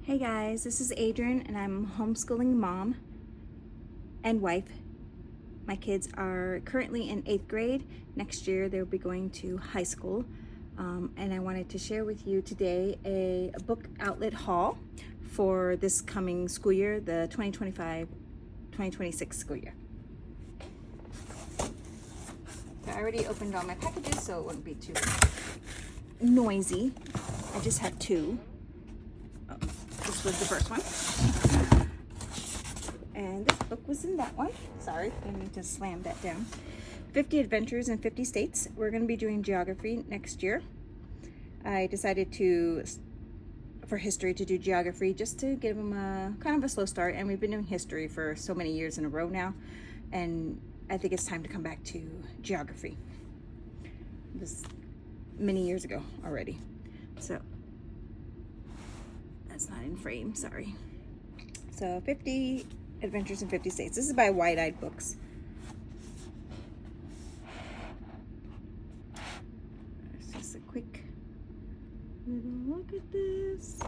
Hey guys, this is Adrian and I'm homeschooling mom and wife. My kids are currently in 8th grade. Next year they'll be going to high school. And I wanted to share with you today a book outlet haul for this coming school year, the 2025-2026 school year. So I already opened all my packages so it wouldn't be too noisy. I just have two. This was the first one. And this book was in that one. Sorry, I need to slam that down. 50 Adventures in 50 States. We're going to be doing geography next year. I decided for history to do geography just to give them a kind of a slow start. And we've been doing history for so many years in a row now. And I think it's time to come back to geography. It was many years ago already. So that's not in frame, sorry. So 50 Adventures in 50 States. This is by Wide-Eyed Books. It's just a quick little look at this.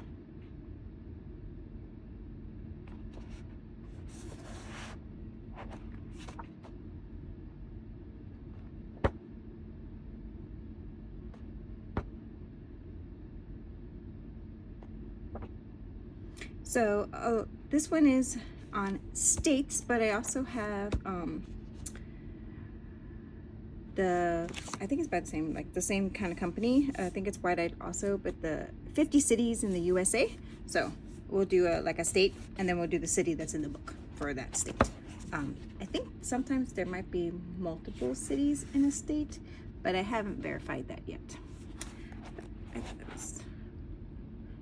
So this one is on states, but I also have I think it's by the same kind of company. I think it's Wide-Eyed also, but the 50 cities in the USA. So we'll do a state, and then we'll do the city that's in the book for that state. I think sometimes there might be multiple cities in a state, but I haven't verified that yet.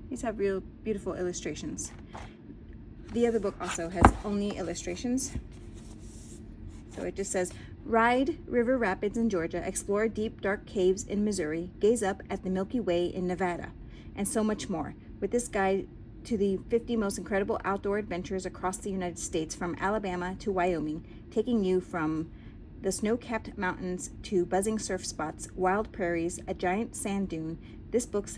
These have real beautiful illustrations. The other book also has only illustrations. So it just says, ride river rapids in Georgia, explore deep dark caves in Missouri, gaze up at the Milky Way in Nevada, and so much more. With this guide to the 50 most incredible outdoor adventures across the United States, from Alabama to Wyoming, taking you from the snow-capped mountains to buzzing surf spots, wild prairies, a giant sand dune, this book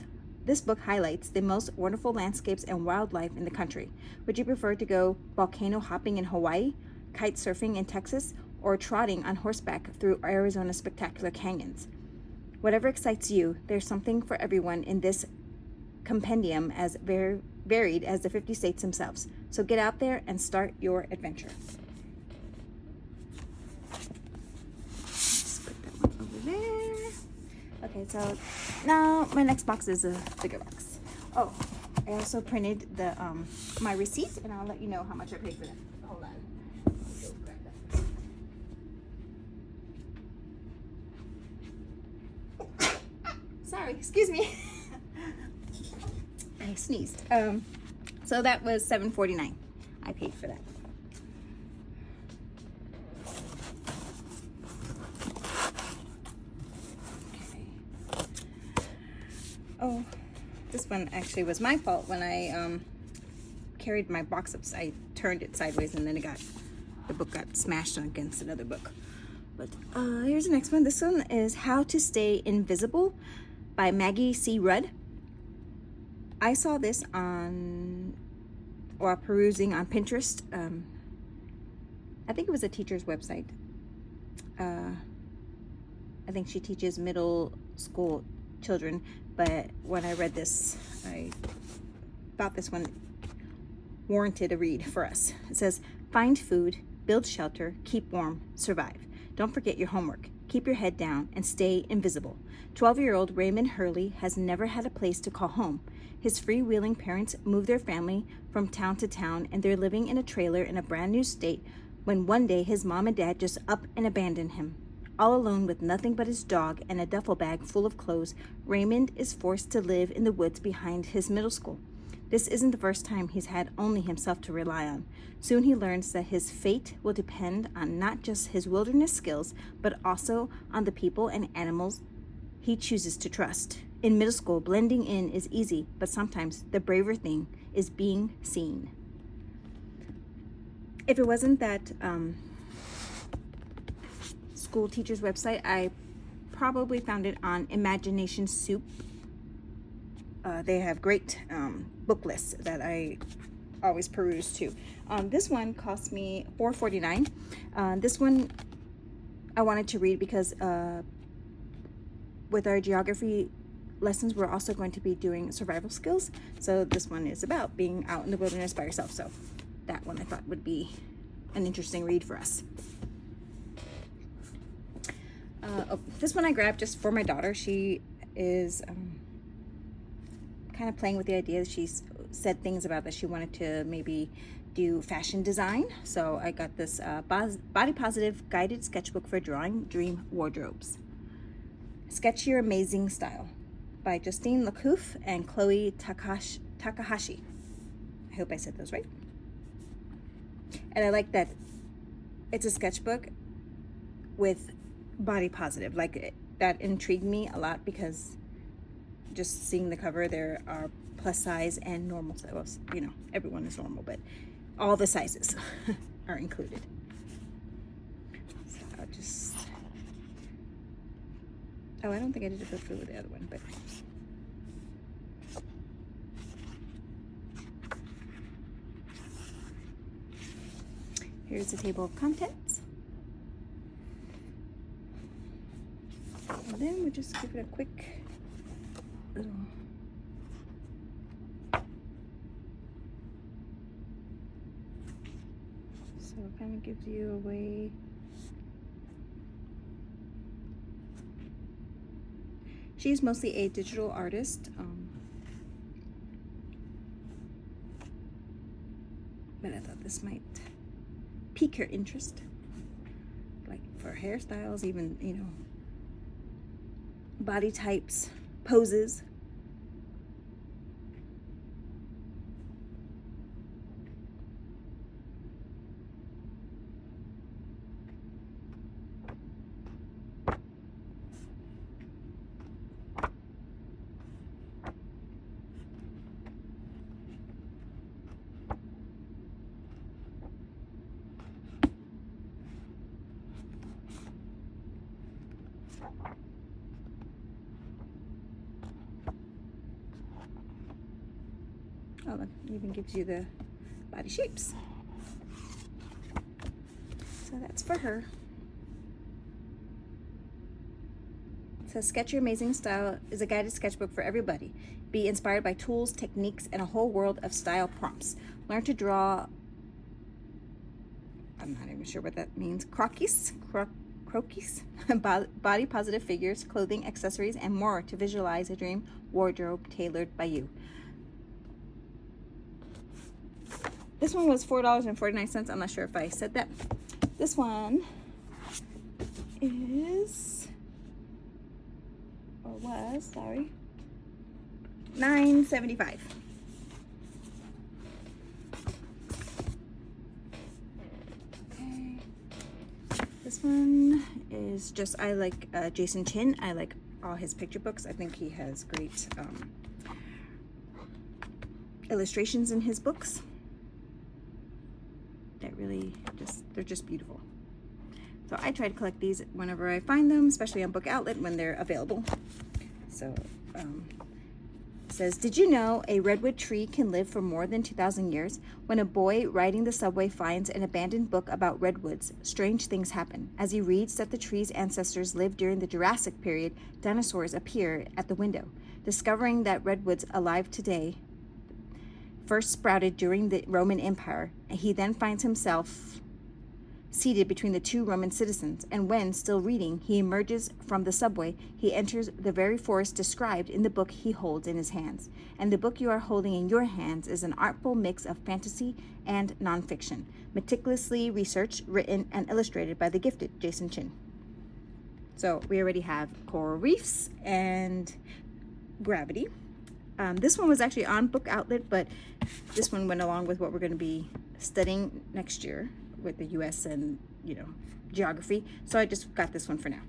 highlights the most wonderful landscapes and wildlife in the country. Would you prefer to go volcano hopping in Hawaii, kite surfing in Texas, or trotting on horseback through Arizona's spectacular canyons? Whatever excites you, there's something for everyone in this compendium as varied as the 50 states themselves. So get out there and start your adventure. Just put that one over there. Okay, so now my next box is a bigger box. Oh, I also printed the my receipt, and I'll let you know how much I paid for that. Hold on. Let me go grab that. Sorry, excuse me. I sneezed. So that was $7.49. I paid for that. Oh, this one actually was my fault. When I carried my box up, I turned it sideways, and then the book got smashed against another book. But here's the next one. This one is How to Stay Invisible by Maggie C. Rudd. I saw this while perusing on Pinterest. I think it was a teacher's website. I think she teaches middle school children. But when I read this, I thought this one warranted a read for us. It says, find food, build shelter, keep warm, survive. Don't forget your homework. Keep your head down and stay invisible. 12-year-old Raymond Hurley has never had a place to call home. His freewheeling parents moved their family from town to town, and they're living in a trailer in a brand new state when one day his mom and dad just up and abandoned him. All alone with nothing but his dog and a duffel bag full of clothes, Raymond is forced to live in the woods behind his middle school. This isn't the first time he's had only himself to rely on. Soon he learns that his fate will depend on not just his wilderness skills, but also on the people and animals he chooses to trust. In middle school, blending in is easy, but sometimes the braver thing is being seen. If it wasn't that school teacher's website, I probably found it on Imagination Soup. they have great book lists that I always peruse too. This one cost me $4.49. This one I wanted to read because with our geography lessons, we're also going to be doing survival skills. So this one is about being out in the wilderness by yourself. So that one I thought would be an interesting read for us. This one I grabbed just for my daughter. She is kind of playing with the idea. She's said things about that she wanted to maybe do fashion design. So I got this Body Positive Guided Sketchbook for Drawing Dream Wardrobes. Sketch Your Amazing Style by Justine Lacouf and Chloe Takahashi. I hope I said those right. And I like that it's a sketchbook with body positive. Like, that intrigued me a lot because just seeing the cover, there are plus size and normal size. Well, you know, everyone is normal, but all the sizes are included. So I'll just, oh, I don't think I did a flip through with the other one, but here's the table of contents. And then we'll just give it a quick little so it kind of gives you a way. She's mostly a digital artist, but I thought this might pique her interest, like for hairstyles, even, you know, body types, poses. Oh, it even gives you the body shapes. So that's for her. So Sketch Your Amazing Style is a guided sketchbook for everybody. Be inspired by tools, techniques, and a whole world of style prompts. Learn to draw, I'm not even sure what that means, croquis, body positive figures, clothing, accessories, and more to visualize a dream wardrobe tailored by you. This one was $4.49. I'm not sure if I said that. This one is, or was, sorry, $9.75. Okay. This one is just, I like Jason Chin. I like all his picture books. I think he has great illustrations in his books. That really they're just beautiful. So I try to collect these whenever I find them, especially on Book Outlet when they're available. So it says, did you know a redwood tree can live for more than 2,000 years? When a boy riding the subway finds an abandoned book about redwoods, strange things happen. As he reads that the tree's ancestors lived during the Jurassic period, dinosaurs appear at the window. Discovering that redwoods alive today first sprouted during the Roman Empire, and he then finds himself seated between the two Roman citizens, and when, still reading, he emerges from the subway, he enters the very forest described in the book he holds in his hands. And the book you are holding in your hands is an artful mix of fantasy and nonfiction, meticulously researched, written, and illustrated by the gifted Jason Chin. So we already have coral reefs and gravity. This one was actually on Book Outlet, but this one went along with what we're going to be studying next year with the U.S. and, you know, geography. So I just got this one for now.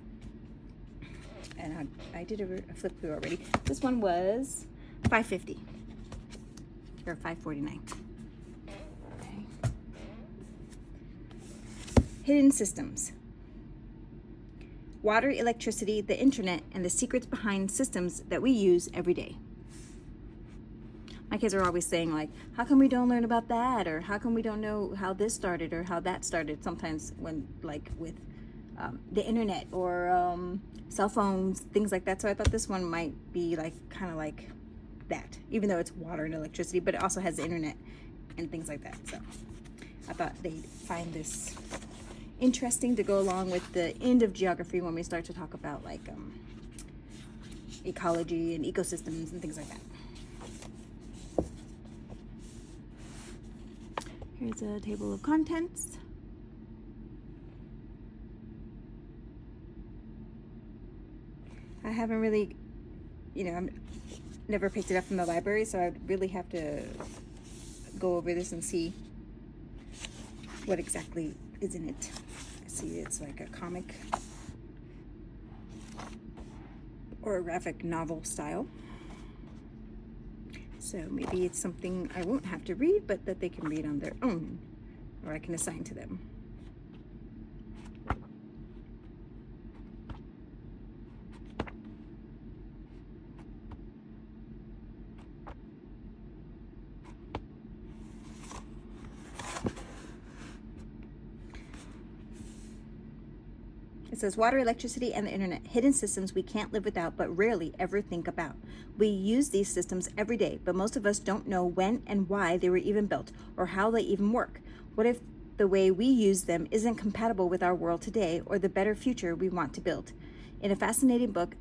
And I did a flip through already. This one was $5.50 or $5.49. Okay. Hidden Systems. Water, electricity, the internet, and the secrets behind systems that we use every day. My kids are always saying like, how come we don't learn about that? Or how come we don't know how this started or how that started? Sometimes when like with the internet or cell phones, things like that. So I thought this one might be like kind of like that, even though it's water and electricity, but it also has the internet and things like that. So I thought they'd find this interesting to go along with the end of geography when we start to talk about like ecology and ecosystems and things like that. Here's a table of contents. I haven't really, I'm never picked it up from the library, so I'd really have to go over this and see what exactly is in it. I see it's like a comic or a graphic novel style. So maybe it's something I won't have to read, but that they can read on their own, or I can assign to them. It says water, electricity, and the internet, hidden systems we can't live without but rarely ever think about. We use these systems every day, but most of us don't know when and why they were even built or how they even work. What if the way we use them isn't compatible with our world today or the better future we want to build? In a fascinating book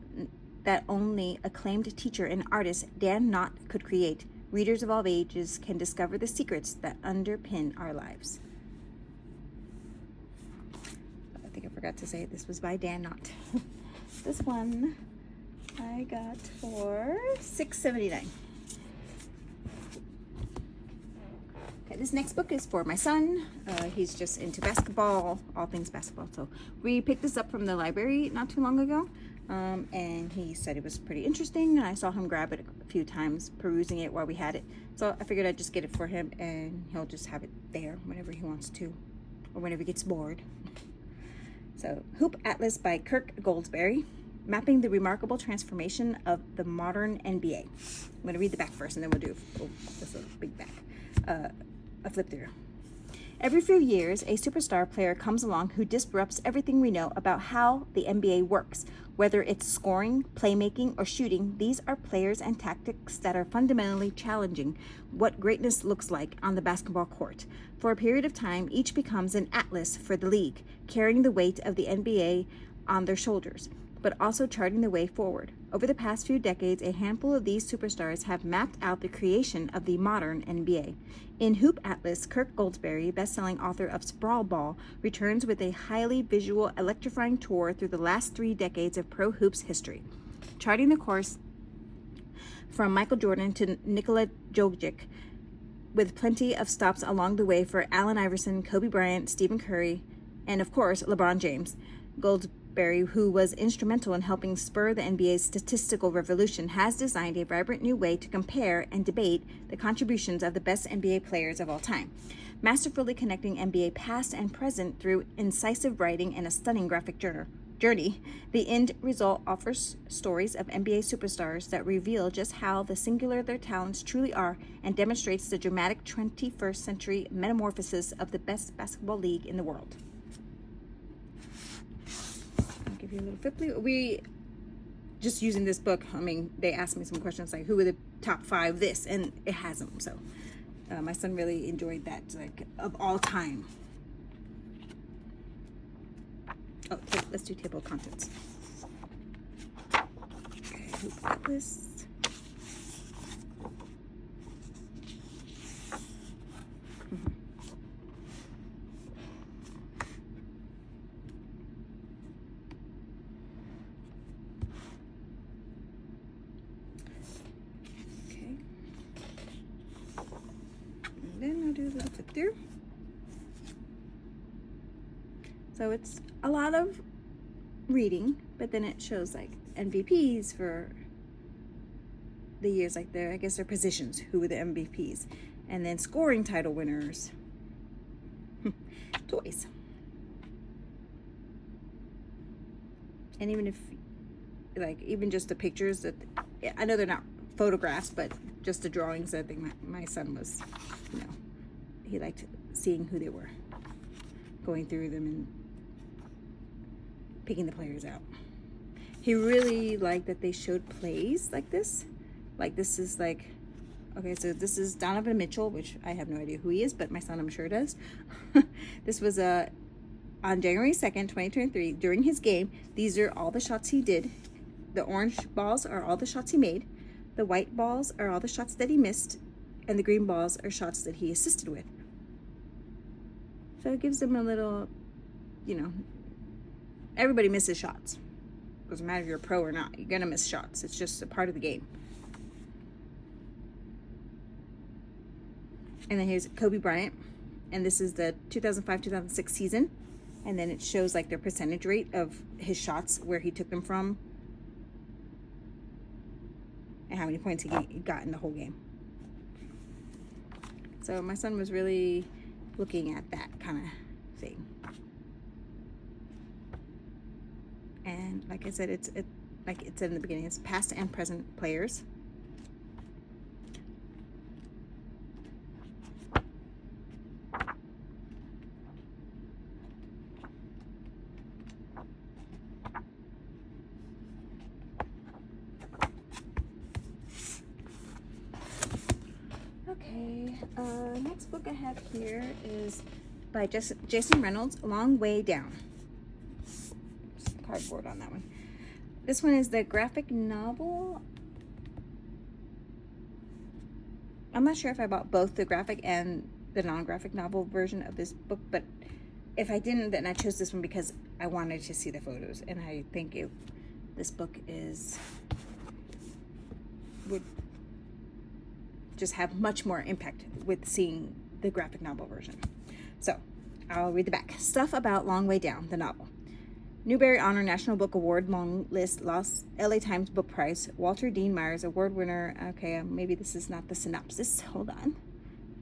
that only acclaimed teacher and artist Dan Knott could create, readers of all ages can discover the secrets that underpin our lives. I think I forgot to say this was by Dan Knott. This one I got for $6.79. Okay, this next book is for my son. He's just into basketball, all things basketball. So we picked this up from the library not too long ago, and he said it was pretty interesting. And I saw him grab it a few times, perusing it while we had it. So I figured I'd just get it for him, and he'll just have it there whenever he wants to, or whenever he gets bored. So, Hoop Atlas by Kirk Goldsberry, mapping the remarkable transformation of the modern NBA. I'm going to read the back first, and then we'll do this little big back, a flip through. Every few years, a superstar player comes along who disrupts everything we know about how the NBA works. Whether it's scoring, playmaking, or shooting, these are players and tactics that are fundamentally challenging what greatness looks like on the basketball court. For a period of time, each becomes an atlas for the league, carrying the weight of the NBA on their shoulders, but also charting the way forward. Over the past few decades, a handful of these superstars have mapped out the creation of the modern NBA. In Hoop Atlas, Kirk Goldsberry, best-selling author of Sprawl Ball, returns with a highly visual, electrifying tour through the last 3 decades of pro hoops history, charting the course from Michael Jordan to Nikola Jokic, with plenty of stops along the way for Allen Iverson, Kobe Bryant, Stephen Curry, and of course, LeBron James. Goldsberry, who was instrumental in helping spur the NBA's statistical revolution, has designed a vibrant new way to compare and debate the contributions of the best NBA players of all time, masterfully connecting NBA past and present through incisive writing and a stunning graphic journey. The end result offers stories of NBA superstars that reveal just how the singular their talents truly are and demonstrates the dramatic 21st century metamorphosis of the best basketball league in the world. I'll give you a little flip through. We just using this book, they asked me some questions like, who are the top 5 this, and it has them. So my son really enjoyed that, like, of all time. Oh, let's do table of contents. Okay, Hoop Atlas. Okay. And then I'll do a little flip through. So it's a lot of reading, but then it shows like MVPs for the years, like I guess their positions, who were the MVPs, and then scoring title winners. Toys. And even if, like, even just the pictures that, I know they're not photographs, but just the drawings. I think my son was, you know, he liked seeing who they were, going through them and picking the players out. He really liked that they showed plays like this. Like this is like, okay, so this is Donovan Mitchell, which I have no idea who he is, but my son I'm sure does. This was on January 2nd, 2023, during his game. These are all the shots he did. The orange balls are all the shots he made. The white balls are all the shots that he missed. And the green balls are shots that he assisted with. So it gives them a little, you know, everybody misses shots. Doesn't matter if you're a pro or not. You're going to miss shots. It's just a part of the game. And then here's Kobe Bryant. And this is the 2005-2006 season. And then it shows like their percentage rate of his shots, where he took them from, and how many points he got in the whole game. So my son was really looking at that kind of thing. And like I said, like it said in the beginning, it's past and present players. Okay, next book I have here is by Jason Reynolds, Long Way Down. Some cardboard on that one. This one is the graphic novel. I'm not sure if I bought both the graphic and the non-graphic novel version of this book, but if I didn't, then I chose this one because I wanted to see the photos, and I think this book would just have much more impact with seeing the graphic novel version. So I'll read the back. Stuff about Long Way Down, the novel. Newbery Honor National Book Award long list, LA Times Book Prize, Walter Dean Myers Award winner. Okay, maybe this is not the synopsis. Hold on.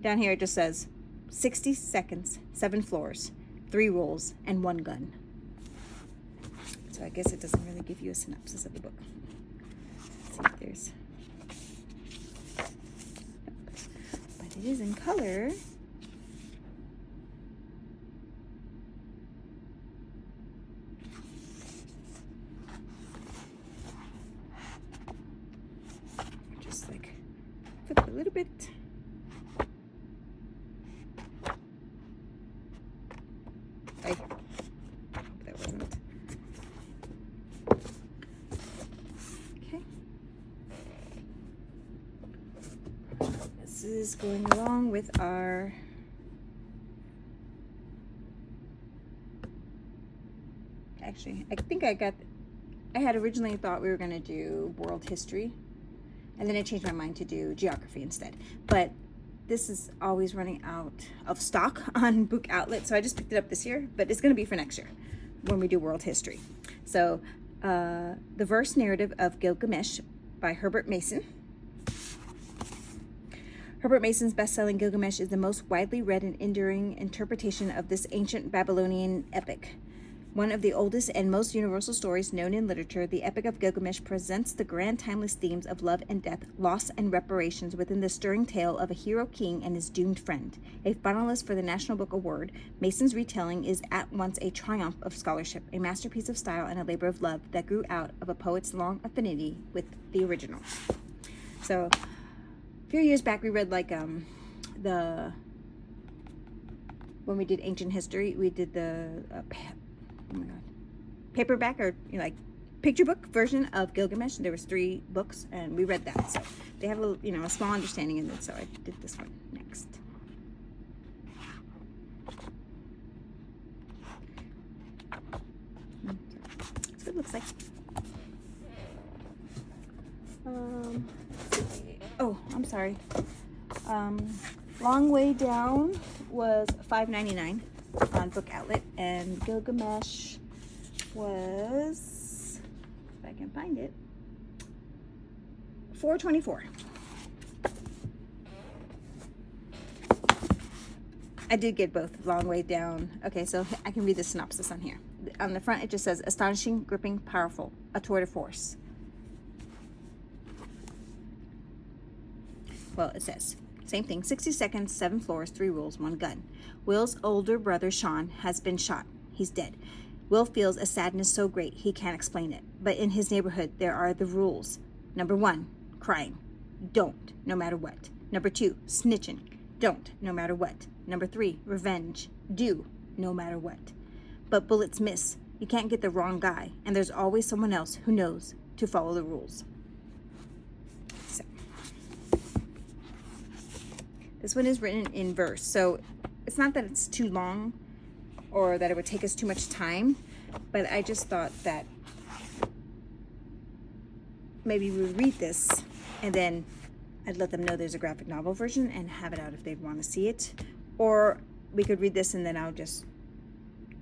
Down here it just says 60 seconds, 7 floors, 3 rules, and 1 gun. So I guess it doesn't really give you a synopsis of the book. Let's see if there's... But it is in color. Just like flip a little bit. I hope that wasn't. Okay. This is going along with our actually, I had originally thought we were going to do world history, and then I changed my mind to do geography instead. But this is always running out of stock on Book Outlet, so I just picked it up this year, but it's going to be for next year when we do world history. So, The Verse Narrative of Gilgamesh by Herbert Mason. Herbert Mason's best-selling Gilgamesh is the most widely read and enduring interpretation of this ancient Babylonian epic. One of the oldest and most universal stories known in literature, the Epic of Gilgamesh presents the grand timeless themes of love and death, loss and reparations within the stirring tale of a hero king and his doomed friend. A finalist for the National Book Award, Mason's retelling is at once a triumph of scholarship, a masterpiece of style, and a labor of love that grew out of a poet's long affinity with the original. So, a few years back we read like when we did ancient history, we did the oh my god, paperback or like picture book version of Gilgamesh. There was 3 books, and we read that, so they have a small understanding in it. So I did this one next. That's what it looks like. Oh, I'm sorry. Long Way Down was $5.99 on Book Outlet, and Gilgamesh was, if I can find it, $4.24. I did get both. Long Way Down. Okay, so I can read the synopsis on here. On the front, it just says, astonishing, gripping, powerful, a tour de force. Well, it says, same thing, 60 seconds, 7 floors, 3 rules, 1 gun. Will's older brother, Sean, has been shot. He's dead. Will feels a sadness so great he can't explain it. But in his neighborhood, there are the rules. Number 1, crying. Don't, no matter what. Number 2, snitching. Don't, no matter what. Number 3, revenge. Do, no matter what. But bullets miss. You can't get the wrong guy, and there's always someone else who knows to follow the rules. So, this one is written in verse, so it's not that it's too long or that it would take us too much time, but I just thought that maybe we would read this and then I'd let them know there's a graphic novel version and have it out if they'd want to see it. Or we could read this and then I'll just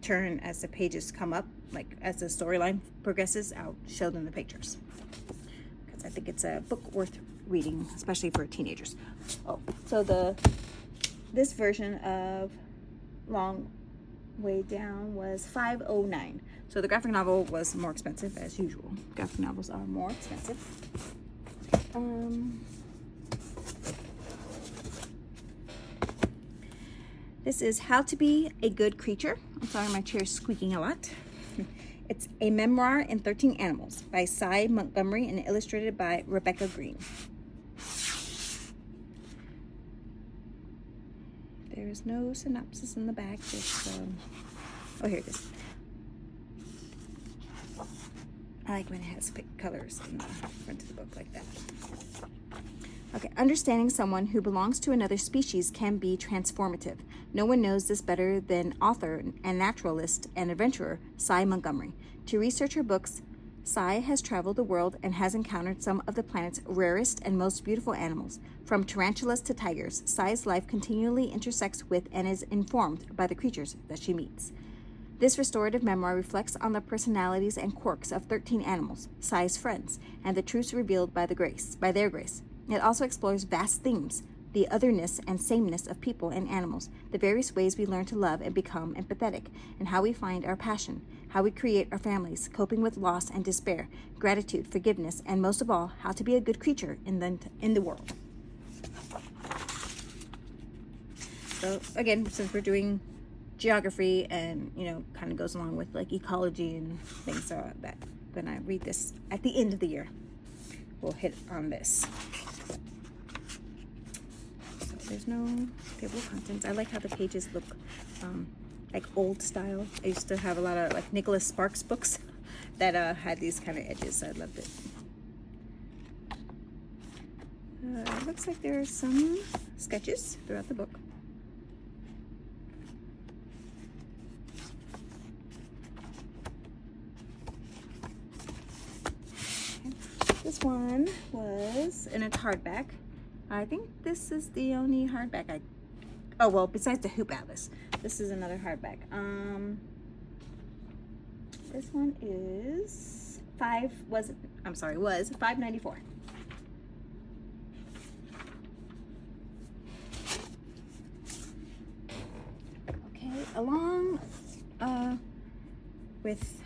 turn as the pages come up, like as the storyline progresses, I'll show them the pictures. Because I think it's a book worth reading, especially for teenagers. Oh, so this version of Long Way Down was $5.09. So the graphic novel was more expensive as usual. Graphic novels are more expensive. This is How to Be a Good Creature. I'm sorry, my chair's squeaking a lot. It's a memoir in 13 animals by Cy Montgomery and illustrated by Rebecca Green. There's no synopsis in the back. Just, oh, here it is. I like when it has colors in the front of the book like that. Okay, understanding someone who belongs to another species can be transformative. No one knows this better than author and naturalist and adventurer Cy Montgomery. To research her books, Cy has traveled the world and has encountered some of the planet's rarest and most beautiful animals. From tarantulas to tigers, Cy's life continually intersects with and is informed by the creatures that she meets. This restorative memoir reflects on the personalities and quirks of 13 animals, Cy's friends, and the truths revealed by their grace. It also explores vast themes, the otherness and sameness of people and animals, the various ways we learn to love and become empathetic, and how we find our passion, how we create our families, coping with loss and despair, gratitude, forgiveness, and most of all, how to be a good creature in the world. So again, since we're doing geography and, kind of goes along with like ecology and things, so that when I read this at the end of the year, we'll hit on this. So there's no table of contents. I like how the pages look like old style. I used to have a lot of like Nicholas Sparks books that had these kind of edges, so I loved it. It looks like there are some sketches throughout the book. This one was, and it's hardback. I think this is the only hardback besides the Hoop Atlas. This is another hardback. This one is was $5.94. Okay, along with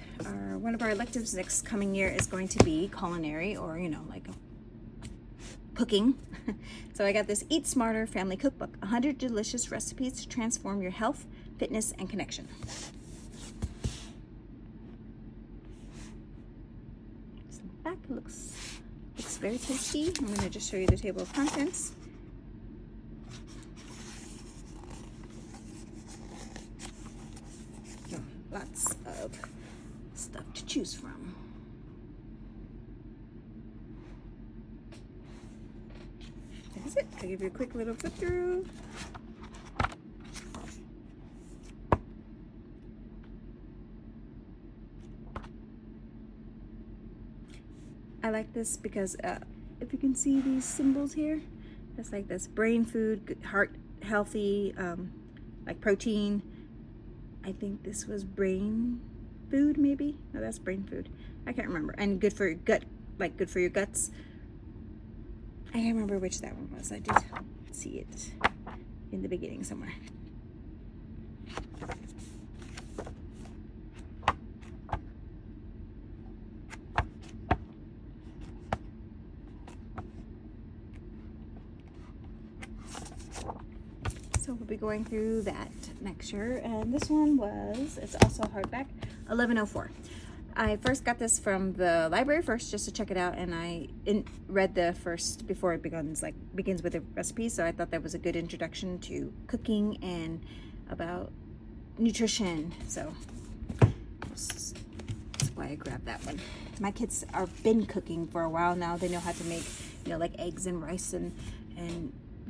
one of our electives next coming year is going to be culinary, or like cooking. So I got this Eat Smarter Family Cookbook, 100 delicious recipes to transform your health, fitness, and connection. So the back looks very tasty. I'm going to just show you the table of contents. Lots of stuff to choose from. That's it. I'll give you a quick little flip through. I like this because if you can see these symbols here, that's like this brain food, good, heart healthy, like protein. I think this was brain food, maybe. No, that's brain food. I can't remember. And good for your gut, like good for your guts. I can't remember which that one was. I did see it in the beginning somewhere. So we'll be going through that next year. And this one was, it's also hardback, 1104. I first got this from the library first just to check it out, and I read the first before it begins with the recipe, so I thought that was a good introduction to cooking and about nutrition. So that's why I grabbed that one. My kids are been cooking for a while now. They know how to make, like eggs and rice and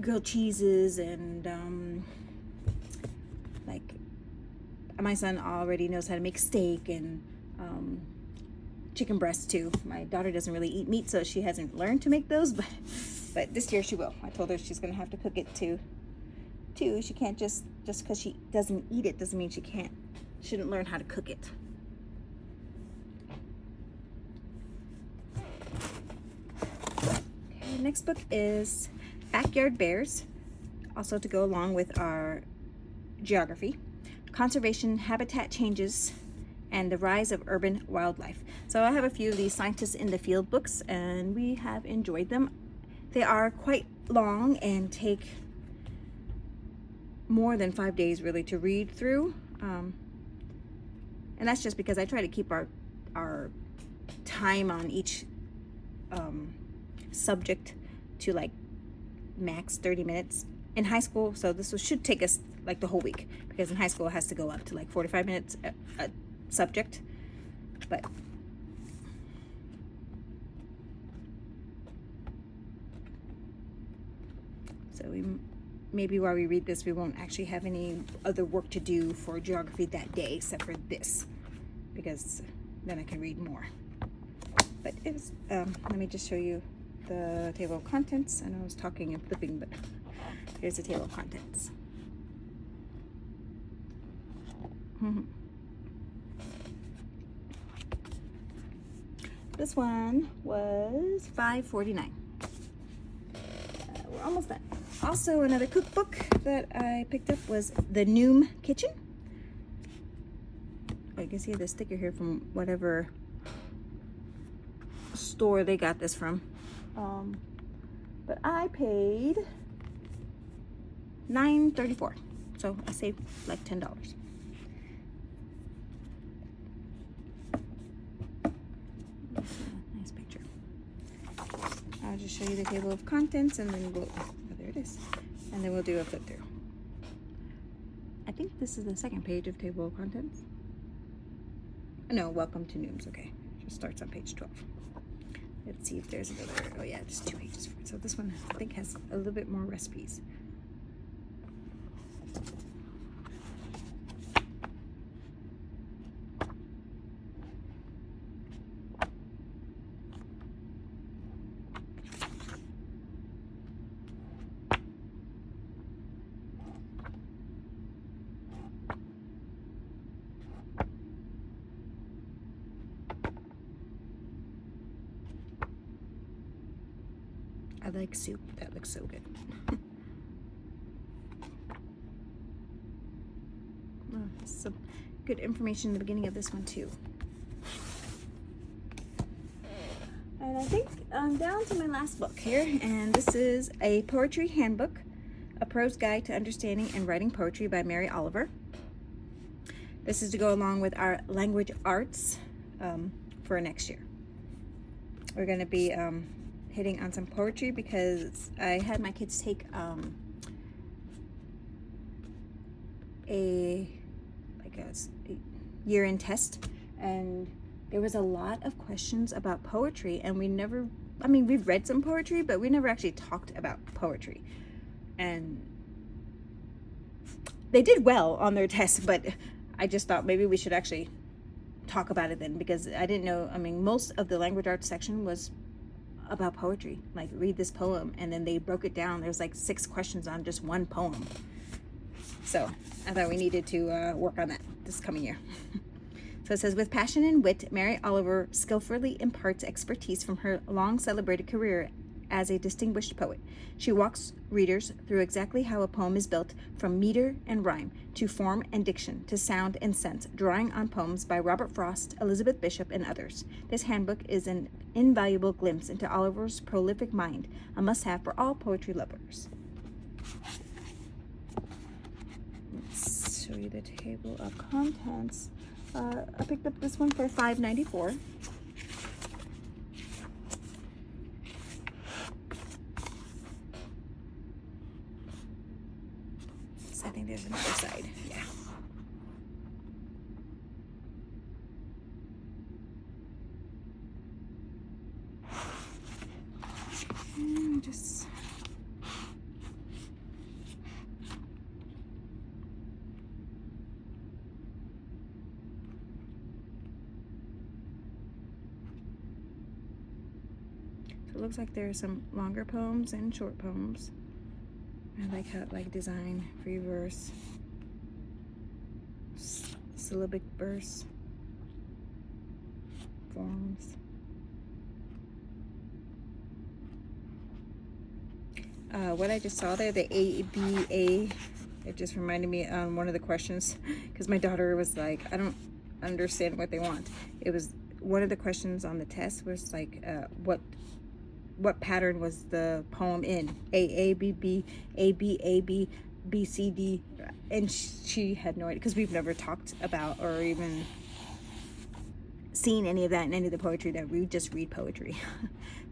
grilled cheeses and like my son already knows how to make steak and chicken breast too. My daughter doesn't really eat meat, so she hasn't learned to make those, but this year she will. I told her she's gonna have to cook it too. She can't just because she doesn't eat it doesn't mean she shouldn't learn how to cook it. Okay, next book is Backyard Bears, also to go along with our geography, conservation, habitat changes, and the rise of urban wildlife. So I have a few of these scientists in the field books, and we have enjoyed them. They are quite long and take more than 5 days really to read through. And that's just because I try to keep our time on each subject to like max 30 minutes. In high school, so this should take us like the whole week, because in high school it has to go up to like 45 minutes a subject. But so maybe while we read this, we won't actually have any other work to do for geography that day except for this, because then I can read more. But it's let me just show you the table of contents. I know I was talking and flipping, but here's the table of contents. This one was $5.49. We're almost done. Also, another cookbook that I picked up was The Noom Kitchen. Oh, you can see the sticker here from whatever store they got this from. But I paid $9.34, so I saved like $10. Nice picture. I'll just show you the table of contents, and then we'll, oh, there it is, and then we'll do a flip through. I think this is the second page of table of contents. No, welcome to Nooms. Okay, it just starts on page 12. Let's see if there's another. Oh yeah, there's 2 pages for it. So this one I think has a little bit more recipes. I like soup. That looks so good. Oh, some good information in the beginning of this one too. And I think I'm down to my last book here, and this is a poetry handbook, A Prose Guide to Understanding and Writing Poetry by Mary Oliver. This is to go along with our language arts for next year. We're going to be hitting on some poetry because I had my kids take a year-end test, and there was a lot of questions about poetry, and we've read some poetry, but we never actually talked about poetry. And they did well on their test, but I just thought maybe we should actually talk about it then, because I didn't know. Most of the language arts section was about poetry, like read this poem, and then they broke it down. There's like 6 questions on just one poem. So I thought we needed to work on that this coming year. So it says, with passion and wit, Mary Oliver skillfully imparts expertise from her long celebrated career as a distinguished poet. She walks readers through exactly how a poem is built, from meter and rhyme to form and diction to sound and sense, drawing on poems by Robert Frost, Elizabeth Bishop, and others. This handbook is an invaluable glimpse into Oliver's prolific mind, a must-have for all poetry lovers. show you the table of contents. I picked up this one for $5.94. So I think there's another side. Yeah. And just so it looks like there are some longer poems and short poems. I like how design, free verse, syllabic verse, forms. What I just saw there, the ABA, it just reminded me on one of the questions, because my daughter was like, I don't understand what they want. It was one of the questions on the test was like, what pattern was the poem in? A, B, B, A, B, A, B, B, C, D. And she had no idea, because we've never talked about or even seen any of that in any of the poetry that we just read poetry.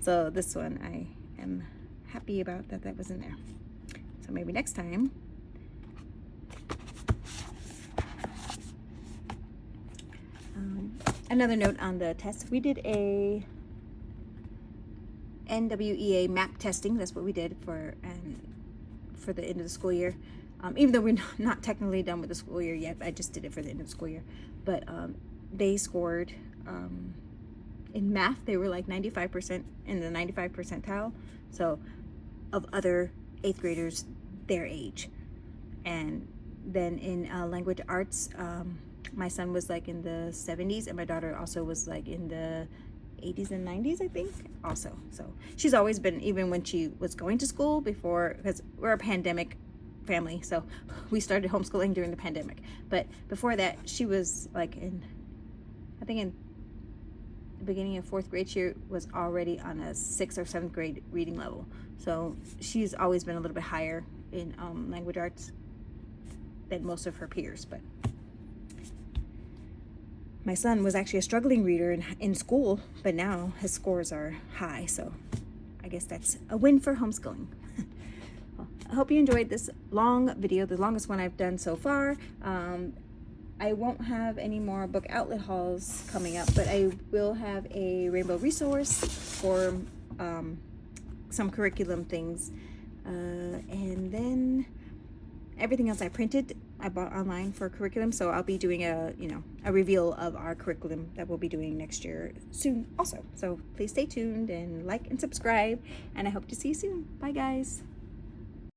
So this one I am happy about that was in there. So maybe next time. Another note on the test, we did a NWEA map testing. That's what we did for the end of the school year. Even though we're not technically done with the school year yet, I just did it for the end of the school year. But they scored in math, they were like 95% in the 95 percentile. So of other 8th graders their age. And then in language arts, my son was like in the 70s, and my daughter also was like in the 80s and 90s, I think, also. So she's always been, even when she was going to school before, because we're a pandemic family, so we started homeschooling during the pandemic. But before that, she was like in, I think in the beginning of 4th grade, she was already on a 6th or 7th grade reading level. So she's always been a little bit higher in language arts than most of her peers. But my son was actually a struggling reader in school, but now his scores are high. So I guess that's a win for homeschooling. Well, I hope you enjoyed this long video, the longest one I've done so far. I won't have any more book outlet hauls coming up, but I will have a rainbow resource for some curriculum things, and then everything else I printed I bought online for curriculum. So I'll be doing a reveal of our curriculum that we'll be doing next year soon also. So please stay tuned and like and subscribe, and I hope to see you soon. Bye guys.